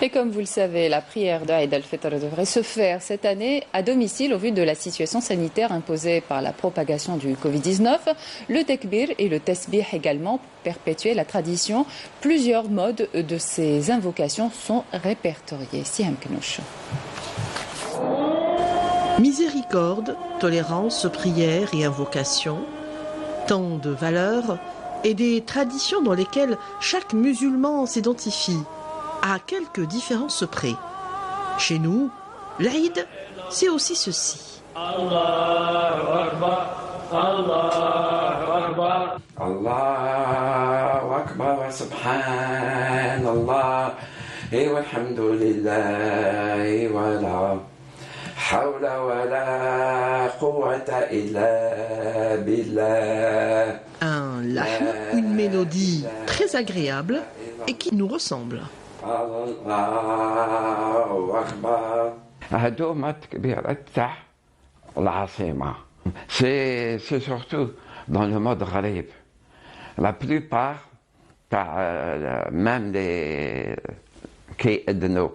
Et comme vous le savez, la prière d'Aïd al-Fitr devrait se faire cette année à domicile au vu de la situation sanitaire imposée par la propagation du Covid-19. Le tekbir et le tasbih également pour perpétuer la tradition. Plusieurs modes de ces invocations sont répertoriés. Siham Knouch. Miséricorde, tolérance, prière et invocation, tant de valeurs et des traditions dans lesquelles chaque musulman s'identifie, à quelques différences près. Chez nous, l'Aïd, c'est aussi ceci. Allahu Akbar, Allahu Akbar. Allahu Akbar wa subhanallah wa alhamdulillah wa la hawla wa la quwwata illa billah. Un lahm, une mélodie très agréable et qui nous ressemble. C'est surtout dans le mode gharib. La plupart, même les qui aident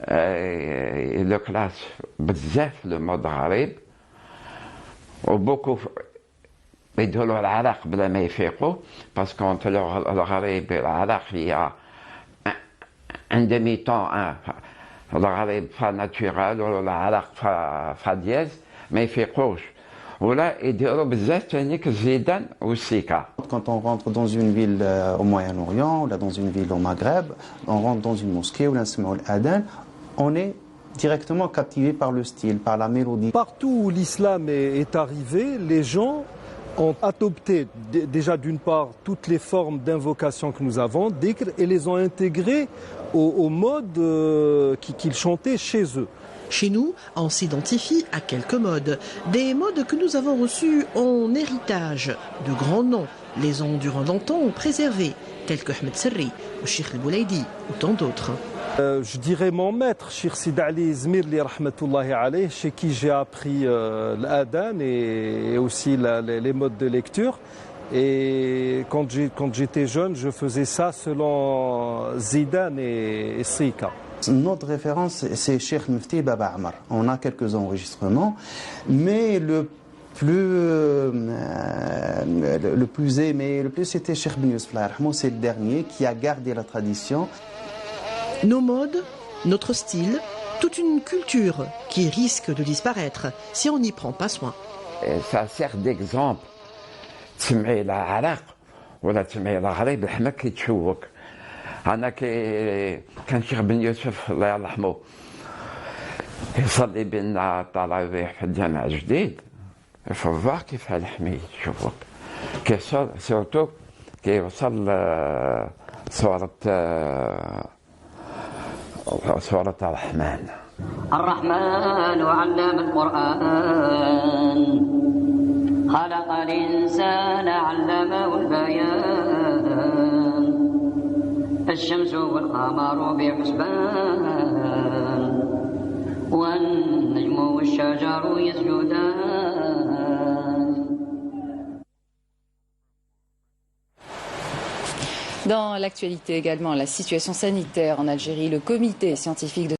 le classe bzaf le mode gharib, ou beaucoup يدخلوا العرق بلا ما يفيقوا باسكو الغريب العرق هي ان ديمي طون الغريب فا ناتورال ولا العرق فا دياز ما يفيقوش ولا يديروا بزاف ثاني الزيدان والسيكا. Quand on rentre dans une ville au Moyen-Orient ou là dans une ville au Maghreb, on rentre dans une mosquée ou l'adhan, on est directement captivé par le style, par la mélodie. Partout où l'islam est arrivé, les gens ont adopté déjà d'une part toutes les formes d'invocation que nous avons, dhikr, et les ont intégrées au mode qu'ils chantaient chez eux. Chez nous, on s'identifie à quelques modes. Des modes que nous avons reçus en héritage. De grands noms les ont durant longtemps préservés, tels que Ahmed Serri ou Cheikh El-Boulaidi ou tant d'autres. Je dirais mon maître, Cheikh Sid Ali Zmirli rahmatullahi alayh, chez qui j'ai appris l'adhan et aussi les modes de lecture. Et quand j'étais jeune, je faisais ça selon Zidan et Sika. Notre référence, c'est Cheikh Mufti Baba Amar. On a quelques enregistrements, mais le plus aimé, c'était Cheikh Ben Youssef, c'est le dernier qui a gardé la tradition. Nos modes, notre style, toute une culture qui risque de disparaître si on n'y prend pas soin. Et ça sert d'exemple. تسمعي لا عرق ولا تسمعي لا غريب الحمى كيتشوك. أنا كان شيخ بن يوسف الله يرحمه يصلي بنا التراويح في الجامع الجديد في الظهر كيف الحمى يتشوك. سورتو كيوصل سورة الرحمن. الرحمن علم القرآن خلق الإنسان علمه البيان الشمس والقمر بحسبان والنجم والشجر يسجدان. Dans l'actualité également, la situation sanitaire en Algérie, le comité scientifique de